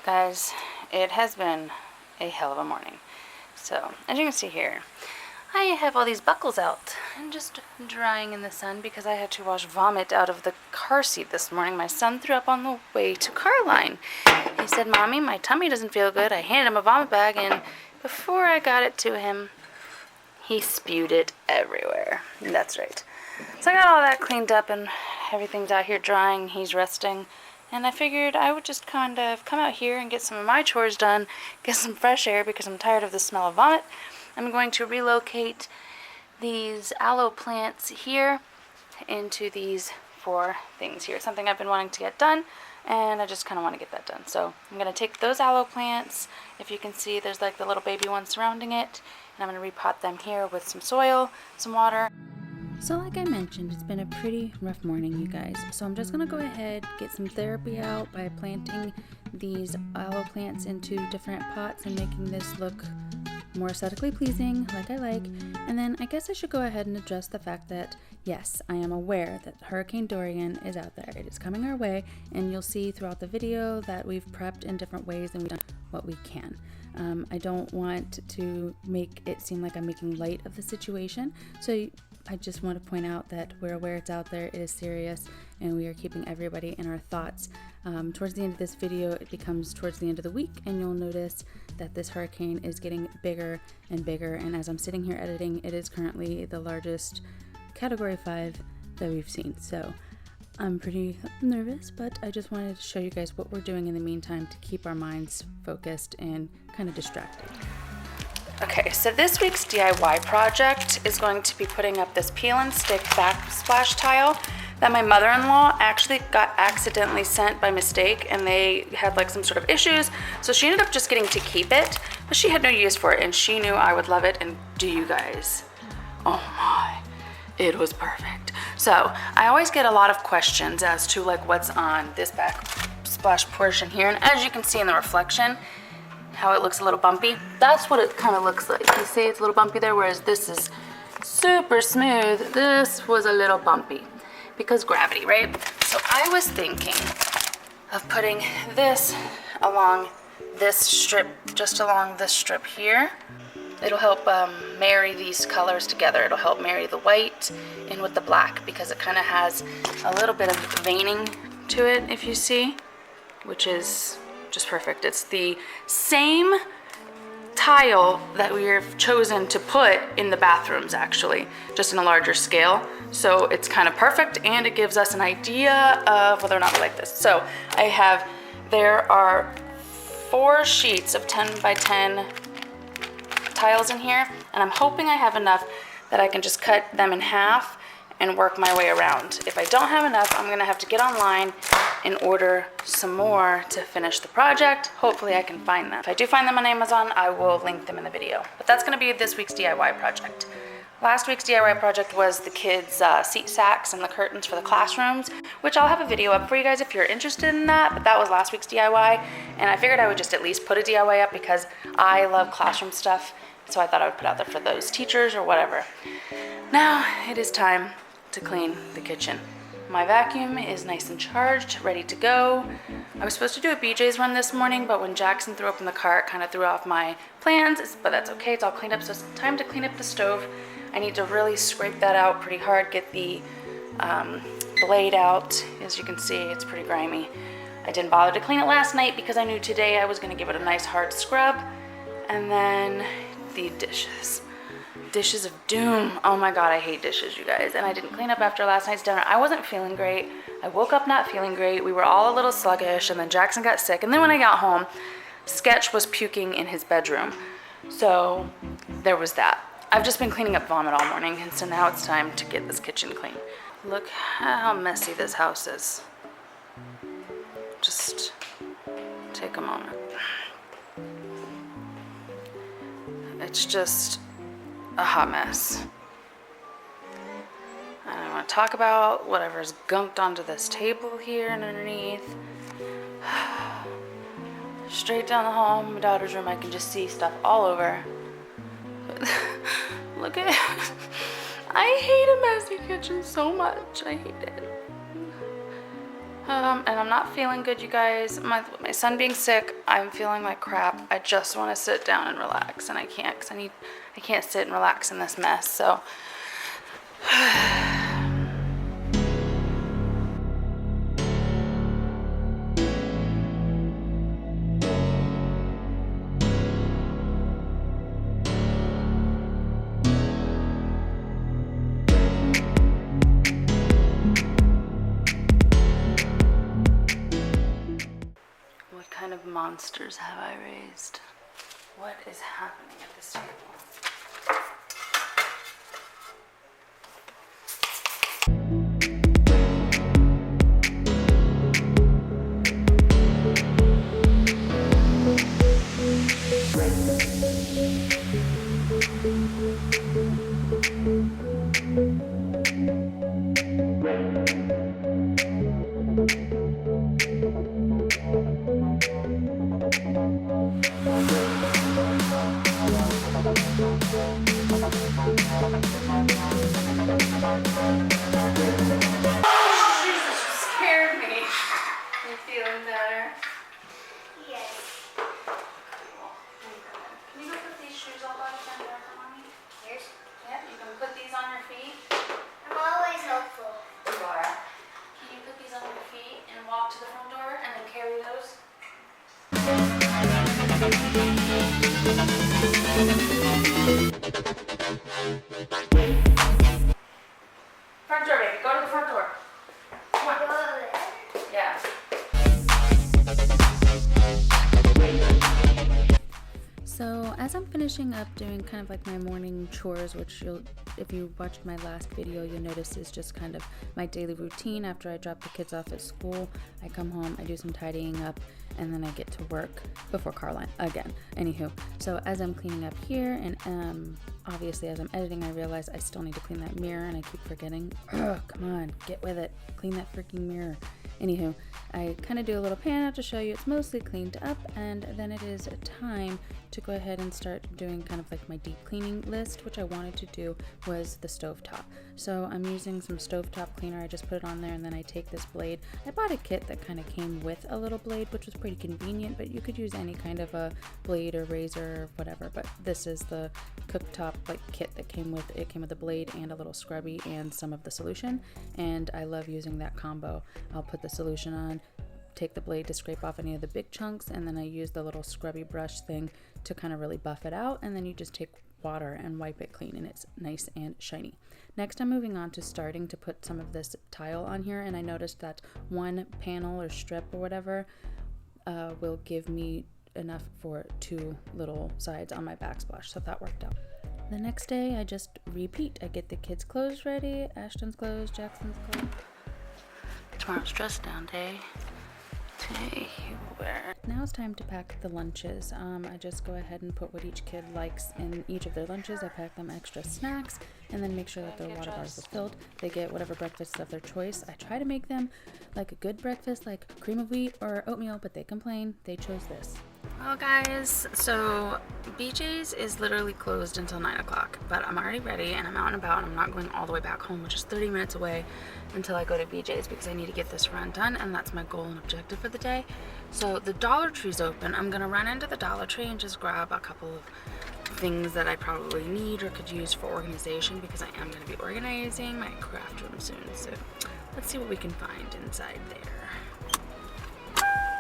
Guys, it has been a hell of a morning. So, as you can see here, I have all these buckles out and just drying in the sun because I had to wash vomit out of the car seat this morning. My son threw up on the way to Carline. He said, "Mommy, my tummy doesn't feel good." I handed him a vomit bag, and before I got it to him, he spewed it everywhere. That's right. So I got all that cleaned up and everything's out here drying. He's resting. And I figured I would just kind of come out here and get some of my chores done, get some fresh air because I'm tired of the smell of vomit. I'm going to relocate these aloe plants here into these 4 things here. It's something I've been wanting to get done, and I just kind of want to get that done. So I'm going to take those aloe plants. If you can see, there's like the little baby ones surrounding it, and I'm going to repot them here with some soil, some water. So like I mentioned, it's been a pretty rough morning, you guys. So I'm just going to go ahead, get some therapy out by planting these aloe plants into different pots and making this look more aesthetically pleasing, like I like. And then I guess I should go ahead and address the fact that, yes, I am aware that Hurricane Dorian is out there. It is coming our way, and you'll see throughout the video that we've prepped in different ways and we've done what we can. I don't want to make it seem like I'm making light of the situation, so I just want to point out that we're aware it's out there, it is serious, and we are keeping everybody in our thoughts. Towards the end of this video, it becomes towards the end of the week, and you'll notice that this hurricane is getting bigger and bigger, and as I'm sitting here editing, it is currently the largest Category 5 that we've seen. So I'm pretty nervous, but I just wanted to show you guys what we're doing in the meantime to keep our minds focused and kind of distracted. Okay, so this week's DIY project is going to be putting up this peel and stick backsplash tile that my mother-in-law actually got accidentally sent by mistake, and they had like some sort of issues, so she ended up just getting to keep it, but she had no use for it, and she knew I would love it. And do you guys? Oh my, it was perfect. So I always get a lot of questions as to like what's on this backsplash portion here, and as you can see in the reflection, how it looks a little bumpy. That's what it kind of looks like. You see it's a little bumpy there, whereas this is super smooth. This was a little bumpy because gravity, right? So I was thinking of putting this along this strip, just along this strip here. It'll help marry these colors together. It'll help marry the white in with the black because it kind of has a little bit of veining to it, if you see, which is just perfect. It's the same tile that we have chosen to put in the bathrooms, actually, just in a larger scale. So it's kind of perfect, and it gives us an idea of whether or not we like this. So there are 4 sheets of 10 by 10 tiles in here, and I'm hoping I have enough that I can just cut them in half and work my way around. If I don't have enough, I'm gonna have to get online and order some more to finish the project. Hopefully I can find them. If I do find them on Amazon, I will link them in the video. But that's gonna be this week's DIY project. Last week's DIY project was the kids' seat sacks and the curtains for the classrooms, which I'll have a video up for you guys if you're interested in that, but that was last week's DIY, and I figured I would just at least put a DIY up because I love classroom stuff, so I thought I would put out there for those teachers or whatever. Now it is time to clean the kitchen. My vacuum is nice and charged, ready to go. I was supposed to do a BJ's run this morning, but when Jackson threw up in the car, it kind of threw off my plans, but that's okay, it's all cleaned up, so it's time to clean up the stove. I need to really scrape that out pretty hard, get the blade out. As you can see, it's pretty grimy. I didn't bother to clean it last night because I knew today I was gonna give it a nice hard scrub. And then the dishes. Dishes of doom. Oh my god, I hate dishes, you guys. And I didn't clean up after last night's dinner. I wasn't feeling great. I woke up not feeling great. We were all a little sluggish, and then Jackson got sick. And then when I got home, Sketch was puking in his bedroom. So there was that. I've just been cleaning up vomit all morning, and so now it's time to get this kitchen clean. Look how messy this house is. Just take a moment. It's just a hot mess. I don't want to talk about whatever's gunked onto this table here and underneath. Straight down the hall, my daughter's room, I can just see stuff all over. Look at it. I hate a messy kitchen so much. I hate it. And I'm not feeling good, you guys. My son being sick, I'm feeling like crap. I just want to sit down and relax, and I can't because I can't sit and relax in this mess. So. What kind of monsters have I raised? What is happening at this table? Front door, baby. Go to the front door. Come on. Yeah. So as I'm finishing up doing kind of like my morning chores, which if you watched my last video, you'll notice is just kind of my daily routine. After I drop the kids off at school, I come home, I do some tidying up, and then I get to work before Caroline again. Anywho, so as I'm cleaning up here, and obviously as I'm editing, I realize I still need to clean that mirror, and I keep forgetting. Ugh, come on, get with it. Clean that freaking mirror. Anywho, I kind of do a little pan out to show you it's mostly cleaned up, and then it is time to go ahead and start doing kind of like my deep cleaning list, which I wanted to do was the stovetop. So I'm using some stovetop cleaner. I just put it on there, and then I take this blade. I bought a kit that kind of came with a little blade, which was pretty convenient, but you could use any kind of a blade or razor or whatever, but this is the cooktop like kit that came with it. Came with a blade and a little scrubby and some of the solution, and I love using that combo. I'll put the solution on, take the blade to scrape off any of the big chunks, and then I use the little scrubby brush thing to kind of really buff it out, and then you just take water and wipe it clean, and it's nice and shiny. Next, I'm moving on to starting to put some of this tile on here, and I noticed that one panel or strip or whatever will give me enough for 2 little sides on my backsplash, so that worked out. The next day, I just repeat. I get the kids' clothes ready, Ashton's clothes, Jackson's clothes. Tomorrow's dress down day. Now it's time to pack the lunches. I just go ahead and put what each kid likes in each of their lunches. I pack them extra snacks and then make sure that their water bars are filled. They get whatever breakfast of their choice. I try to make them like a good breakfast, like cream of wheat or oatmeal, but they complain. They chose this. Well, guys, so BJ's is literally closed until 9 o'clock, but I'm already ready and I'm out and about, and I'm not going all the way back home, which is 30 minutes away until I go to BJ's because I need to get this run done, and that's my goal and objective for the day. So the Dollar Tree's open. I'm gonna run into the Dollar Tree and just grab a couple of things that I probably need or could use for organization, because I am going to be organizing my craft room soon. So let's see what we can find inside there.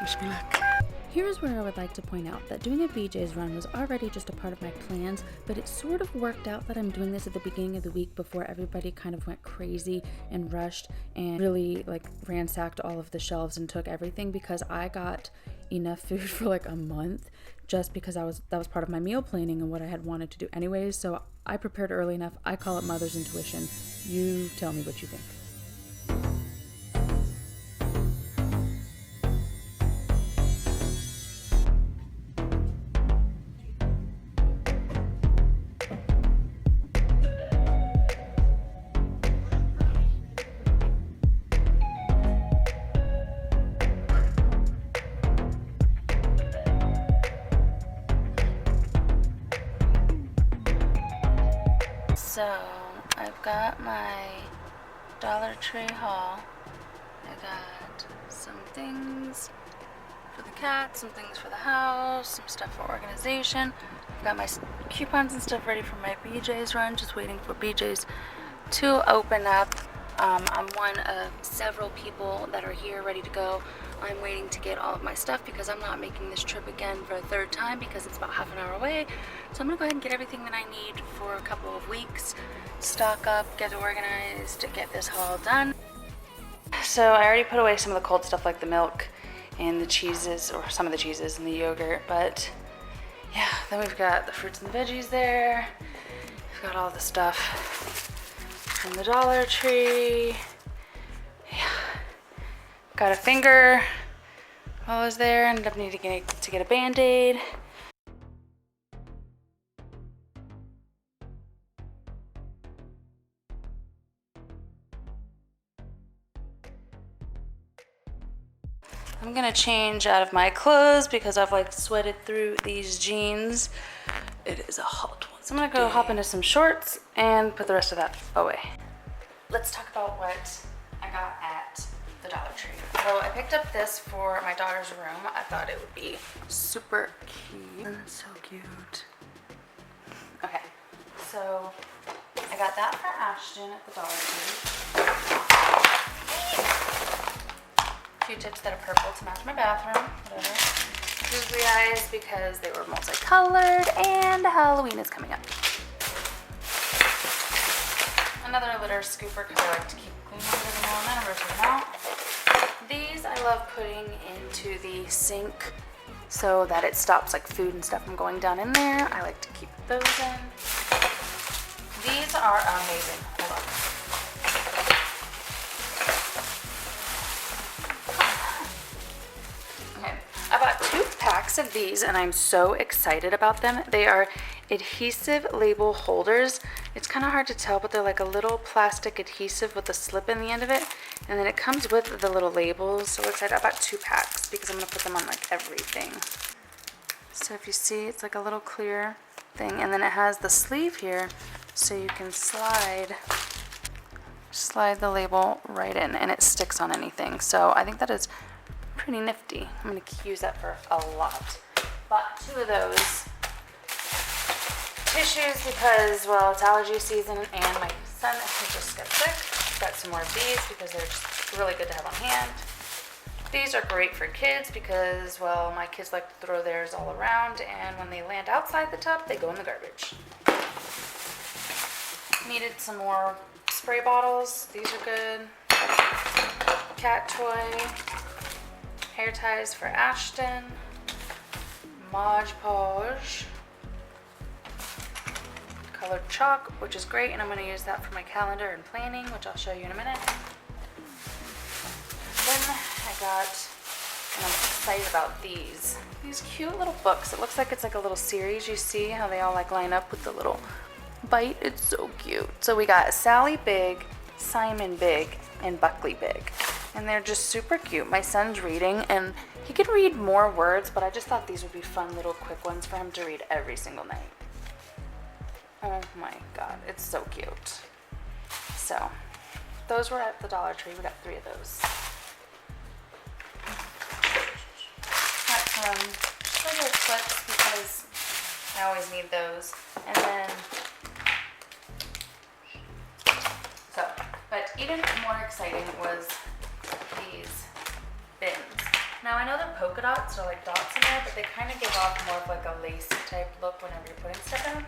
Wish me luck. Here's where I would like to point out that doing a BJ's run was already just a part of my plans, but it sort of worked out that I'm doing this at the beginning of the week before everybody kind of went crazy and rushed and really like ransacked all of the shelves and took everything, because I got enough food for like a month just because that was part of my meal planning and what I had wanted to do anyways. So I prepared early enough. I call it mother's intuition. You tell me what you think. So I've got my Dollar Tree haul. I got some things for the cat, some things for the house, some stuff for organization. I've got my coupons and stuff ready for my BJ's run, just waiting for BJ's to open up. I'm one of several people that are here ready to go. I'm waiting to get all of my stuff because I'm not making this trip again for a third time because it's about half an hour away. So I'm gonna go ahead and get everything that I need for a couple of weeks, stock up, get organized, get this haul done. So I already put away some of the cold stuff like the milk and the cheeses, or some of the cheeses and the yogurt, but yeah, then we've got the fruits and the veggies there. We've got all the stuff from the Dollar Tree. Yeah. Got a finger while I was there, ended up needing to get a Band-Aid. I'm gonna change out of my clothes because I've like sweated through these jeans. It is a hot one. So I'm gonna go hop into some shorts and put the rest of that away. Let's talk about what I got at the Dollar Tree. So I picked up this for my daughter's room. I thought it would be super cute. So cute. Okay, so I got that for Ashton at the Dollar Tree. Q-tips that are purple to match my bathroom, whatever. Googly eyes because they were multicolored and Halloween is coming up. Another litter scooper because I like to keep clean ones every now and then, rotate them out. These I love putting into the sink so that it stops like food and stuff from going down in there. I like to keep those in. These are amazing. I love them. I bought 2 packs of these and I'm so excited about them. They are adhesive label holders. It's kind of hard to tell, but they're like a little plastic adhesive with a slip in the end of it. And then it comes with the little labels. So excited. I bought 2 packs because I'm going to put them on like everything. So if you see, it's like a little clear thing. And then it has the sleeve here so you can slide the label right in and it sticks on anything. So I think that is pretty nifty. I'm going to use that for a lot. Bought 2 of those tissues because, well, it's allergy season and my son has just got sick. Got some more of these because they're just really good to have on hand. These are great for kids because, well, my kids like to throw theirs all around and when they land outside the tub, they go in the garbage. Needed some more spray bottles. These are good. Cat toy. Hair ties for Ashton, Mod Podge, colored chalk, which is great, and I'm going to use that for my calendar and planning, which I'll show you in a minute. Then I got, and I'm excited about these cute little books. It looks like it's like a little series. You see how they all like line up with the little bite? It's so cute. So we got Sally Big, Simon Big, and Buckley Big. And they're just super cute. My son's reading and he could read more words, but I just thought these would be fun little quick ones for him to read every single night. Oh my God, it's so cute. So those were at the Dollar Tree. We got 3 of those. Got some regular clips because I always need those. And then, but even more exciting was these bins. Now I know they're polka dots, so like dots in there, but they kind of give off more of like a lacy type look whenever you're putting stuff in them.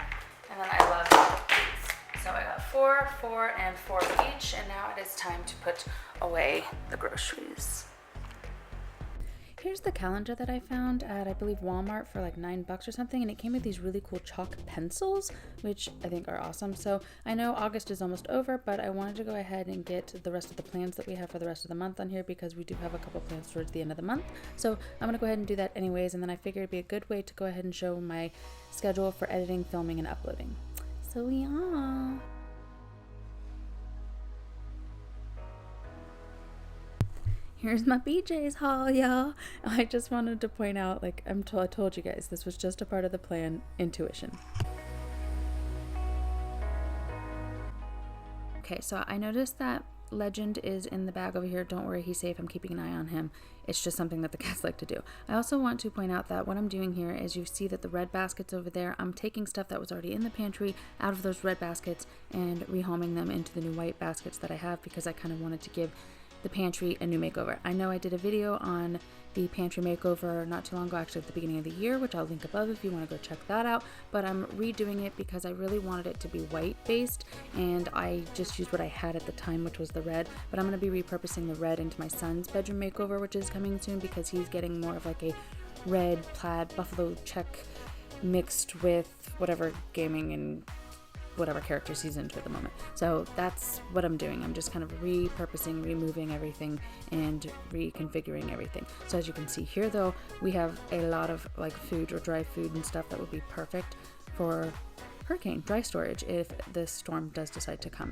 And then I love these. So I got 4, 4, and 4 each, and now it is time to put away the groceries. Here's the calendar that I found at, I believe, Walmart for like $9 or something, and it came with these really cool chalk pencils, which I think are awesome. So I know August is almost over, but I wanted to go ahead and get the rest of the plans that we have for the rest of the month on here because we do have a couple plans towards the end of the month. So I'm gonna go ahead and do that anyways, and then I figured it'd be a good way to go ahead and show my schedule for editing, filming, and uploading. So yeah. Here's my BJ's haul, y'all. I just wanted to point out, like I told you guys, this was just a part of the plan, intuition. Okay, so I noticed that Legend is in the bag over here. Don't worry, he's safe. I'm keeping an eye on him. It's just something that the cats like to do. I also want to point out that what I'm doing here is you see that the red baskets over there, I'm taking stuff that was already in the pantry out of those red baskets and rehoming them into the new white baskets that I have, because I kind of wanted to give the pantry a new makeover. I know I did a video on the pantry makeover not too long ago, actually at the beginning of the year, which I'll link above if you want to go check that out, but I'm redoing it because I really wanted it to be white based, and I just used what I had at the time, which was the red. But I'm going to be repurposing the red into my son's bedroom makeover, which is coming soon, because he's getting more of like a red plaid buffalo check mixed with whatever gaming and whatever characters he's into at the moment. So that's what I'm doing. I'm just kind of repurposing, removing everything, and reconfiguring everything. So as you can see here though, we have a lot of like food or dry food and stuff that would be perfect for hurricane dry storage if the storm does decide to come.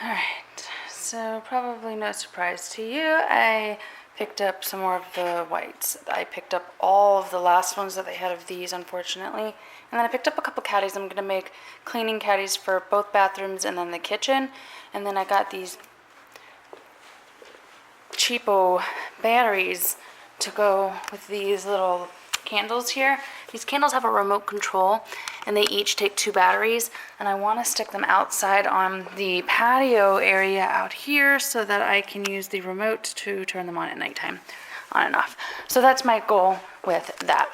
Alright, so probably no surprise to you, I picked up some more of the whites. I picked up all of the last ones that they had of these, unfortunately. And then I picked up a couple caddies. I'm going to make cleaning caddies for both bathrooms and then the kitchen. And then I got these cheapo batteries to go with these little candles here. These candles have a remote control, and they each take 2 batteries, and I want to stick them outside on the patio area out here so that I can use the remote to turn them on at nighttime, on and off. So that's my goal with that.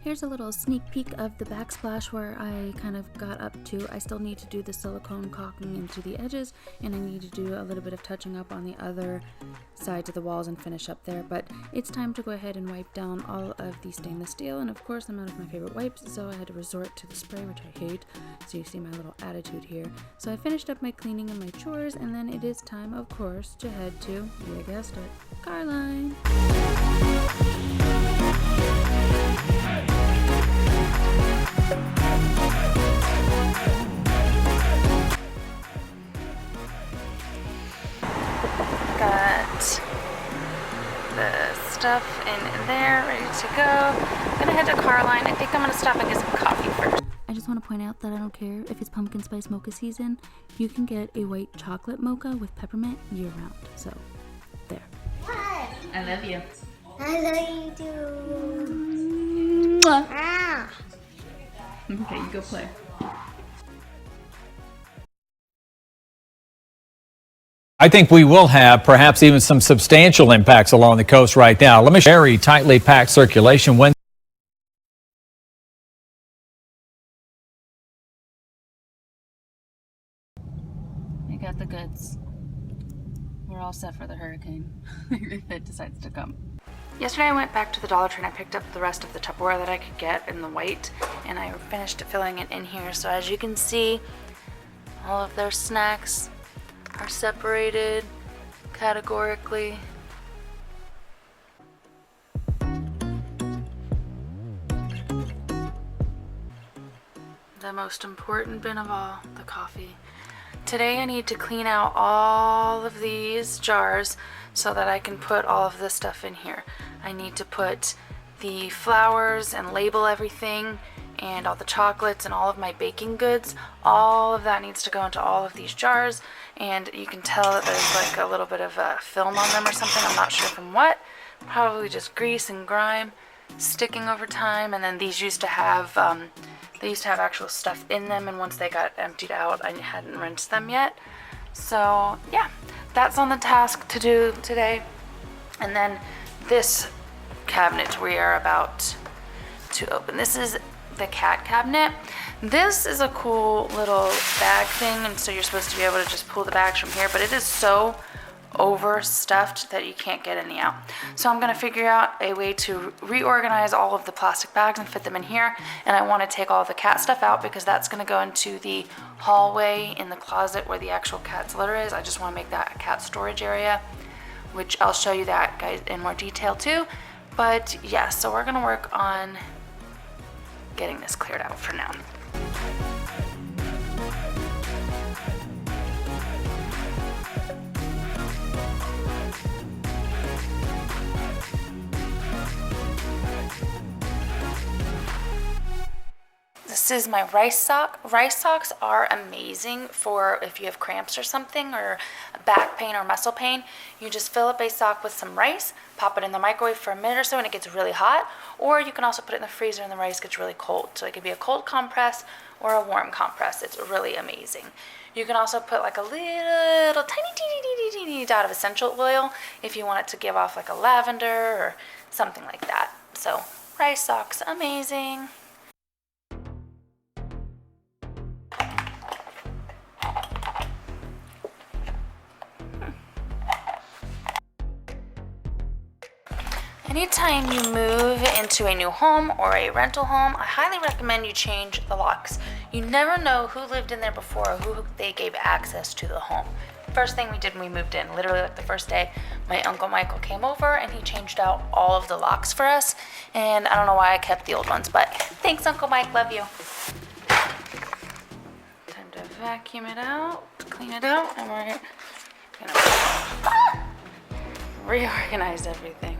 Here's a little sneak peek of the backsplash where I kind of got up to. I still need to do the silicone caulking into the edges, and I need to do a little bit of touching up on the other sides of the walls and finish up there. But it's time to go ahead and wipe down all of the stainless steel, and of course I'm out of my favorite wipes, so I had to resort to the spray, which I hate. So you see my little attitude here. So I finished up my cleaning and my chores, and then it is time, of course, to head to, you guessed it, car line. Got the stuff in there, ready to go. I'm gonna head to car line. I think I'm gonna stop and get some coffee first. I just want to point out that I don't care if it's pumpkin spice mocha season. You can get a white chocolate mocha with peppermint year round. So, there. What? I love you. I love you too. Ah. Okay, you go play. I think we will have perhaps even some substantial impacts along the coast right now. Let me show you very tightly packed circulation. When I got the goods. We're all set for the hurricane if it decides to come. Yesterday I went back to the Dollar Tree and I picked up the rest of the Tupperware that I could get in the white, and I finished filling it in here. So as you can see, all of their snacks are separated categorically. The most important bin of all, the coffee. Today I need to clean out all of these jars so that I can put all of this stuff in here. I need to put the flowers and label everything, and all the chocolates and all of my baking goods. All of that needs to go into all of these jars, and you can tell that there's like a little bit of a film on them or something. I'm not sure from what. Probably just grease and grime sticking over time. And then these used to have actual stuff in them, and once they got emptied out, I hadn't rinsed them yet. So yeah, that's on the task to do today. And then this cabinet we are about to open. This is the cat cabinet. This is a cool little bag thing, and so you're supposed to be able to just pull the bags from here, but it is so overstuffed that you can't get any out. So I'm gonna figure out a way to reorganize all of the plastic bags and fit them in here. And I wanna take all the cat stuff out because that's gonna go into the hallway in the closet where the actual cat's litter is. I just wanna make that a cat storage area, which I'll show you that, guys, in more detail too. But yeah, so we're gonna work on getting this cleared out for now. This is my rice sock. Rice socks are amazing for if you have cramps or something, or back pain or muscle pain. You just fill up a sock with some rice, pop it in the microwave for a minute or so and it gets really hot, or you can also put it in the freezer and the rice gets really cold. So it could be a cold compress or a warm compress. It's really amazing. You can also put like a little tiny dot of essential oil if you want it to give off like a lavender or something like that. So rice socks, amazing. Anytime you move into a new home or a rental home, I highly recommend you change the locks. You never know who lived in there before or who they gave access to the home. First thing we did when we moved in, literally like the first day, my Uncle Michael came over and he changed out all of the locks for us. And I don't know why I kept the old ones, but thanks, Uncle Mike, love you. Time to vacuum it out, clean it out, and we're gonna reorganize everything.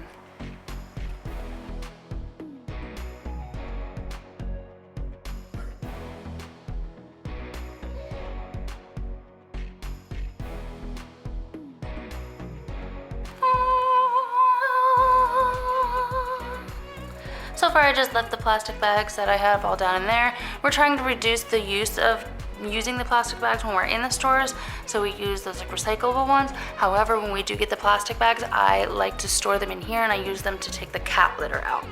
So far I just left the plastic bags that I have all down in there. We're trying to reduce the use of using the plastic bags when we're in the stores, so we use those like recyclable ones. However, when we do get the plastic bags, I like to store them in here and I use them to take the cat litter out.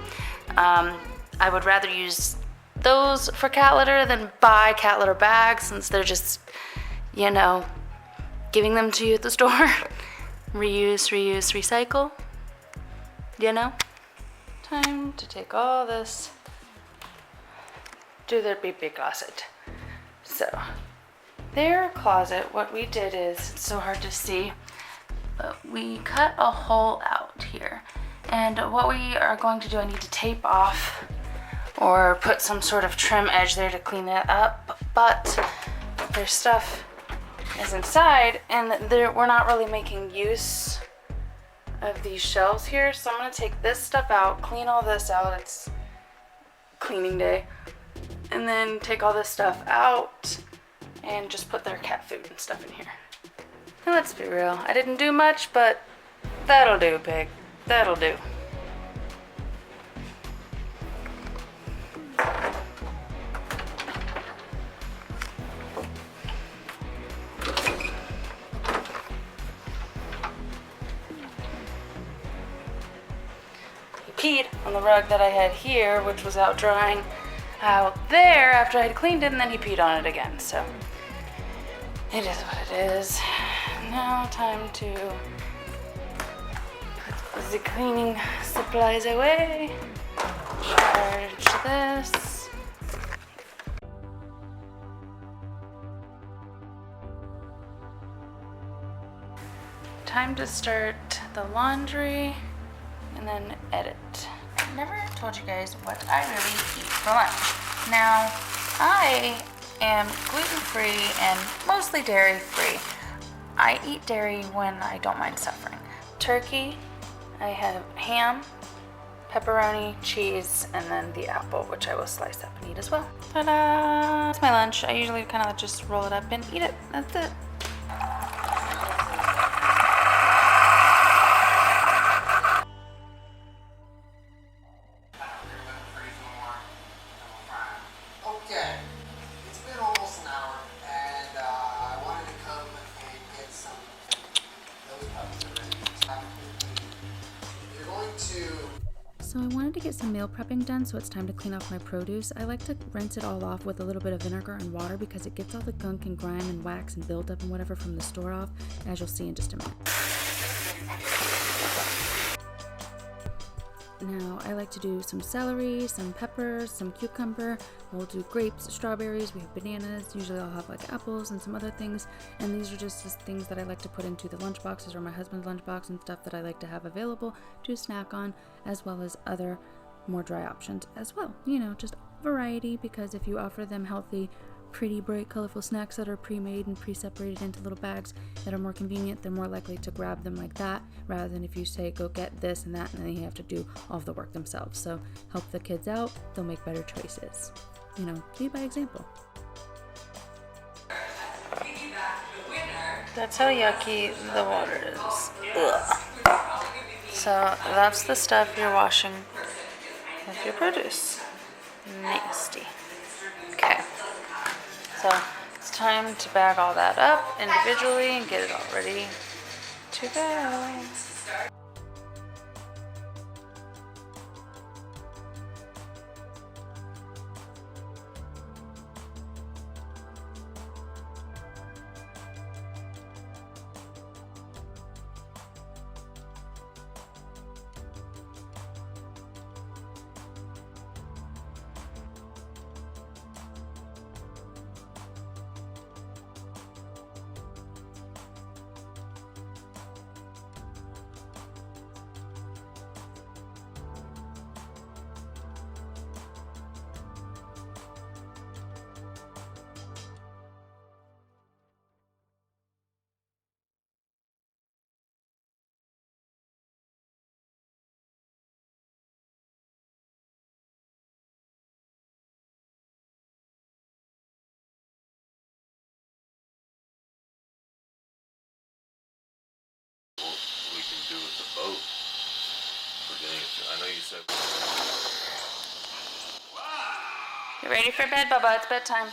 I would rather use those for cat litter than buy cat litter bags, since they're just, you know, giving them to you at the store. Reuse, reuse, recycle, you know? Time to take all this to their pee-pee closet. So, their closet, what we did is, it's so hard to see, but we cut a hole out here. And what we are going to do, I need to tape off or put some sort of trim edge there to clean that up. But their stuff is inside and we're not really making use of these shelves here, so I'm gonna take this stuff out, clean all this out, it's cleaning day, and then take all this stuff out and just put their cat food and stuff in here. And let's be real, I didn't do much, but that'll do, pig, that'll do. Peed on the rug that I had here, which was out drying out there after I had cleaned it, and then he peed on it again. So it is what it is. Now time to put the cleaning supplies away. Charge this. Time to start the laundry and then edit. I never told you guys what I really eat for lunch. Now, I am gluten-free and mostly dairy-free. I eat dairy when I don't mind suffering. Turkey, I have ham, pepperoni, cheese, and then the apple, which I will slice up and eat as well. Ta-da! That's my lunch. I usually kind of just roll it up and eat it. That's it. So I wanted to get some meal prepping done, so it's time to clean off my produce. I like to rinse it all off with a little bit of vinegar and water because it gets all the gunk and grime and wax and buildup and whatever from the store off, as you'll see in just a minute. Now, I like to do some celery, some peppers, some cucumber. We'll do grapes, strawberries, we have bananas. Usually I'll have like apples and some other things. And these are just things that I like to put into the lunch boxes or my husband's lunchbox and stuff that I like to have available to snack on, as well as other more dry options as well. You know, just variety, because if you offer them healthy, pretty, bright, colorful snacks that are pre-made and pre-separated into little bags that are more convenient, they're more likely to grab them like that, rather than if you say go get this and that and then you have to do all of the work themselves. So help the kids out, they'll make better choices. You know, lead by example. That's how yucky the water is. Ugh. So that's the stuff you're washing with your produce. Nasty. Okay. So it's time to bag all that up individually and get it all ready to go. We can do with the boat for getting it. I know you said. You ready for bed, Bubba? It's bedtime.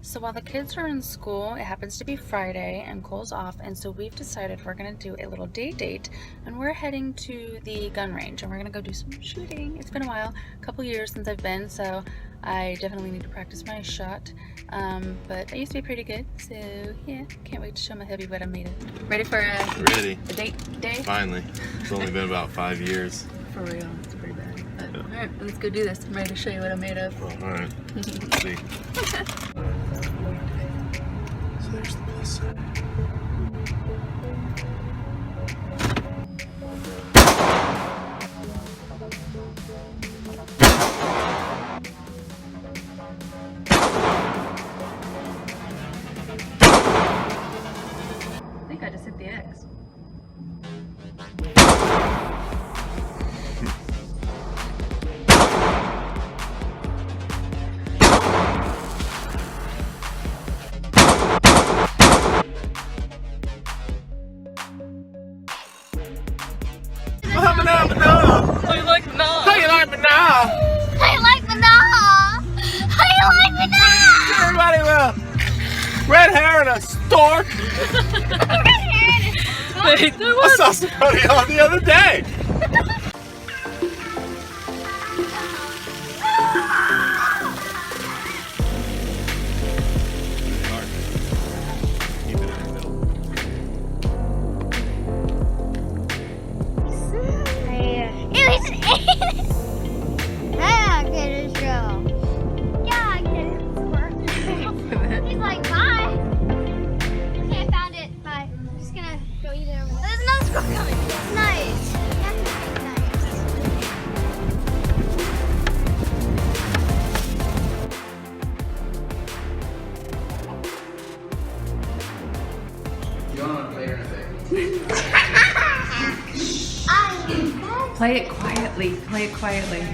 So while the kids are in school, it happens to be Friday and Cole's off, and so we've decided we're going to do a little day date, and we're heading to the gun range and we're going to go do some shooting. It's been a while, a couple years since I've been, so I definitely need to practice my shot, but I used to be pretty good, so yeah, can't wait to show my hubby what I'm made of. Ready for Ready. a date day? Finally. It's only been about 5 years. For real, it's pretty bad. But, all right, let's go do this. I'm ready to show you what I'm made of. Well, alright. Let's see. So there's the plus side. I think I just hit the X. How you like banana? How you like banana? I like banana. I like banana. Everybody with red hair and a stork. I saw somebody on the other day. Keep it in the middle. Yeah, get his show. Yeah, get his He's like, bye. Okay, I found it. Bye. I'm just gonna go eat it over there. There's another squirrel coming. It's nice. That's nice. You don't want to play or anything? I'm Play it quietly. Play it quietly.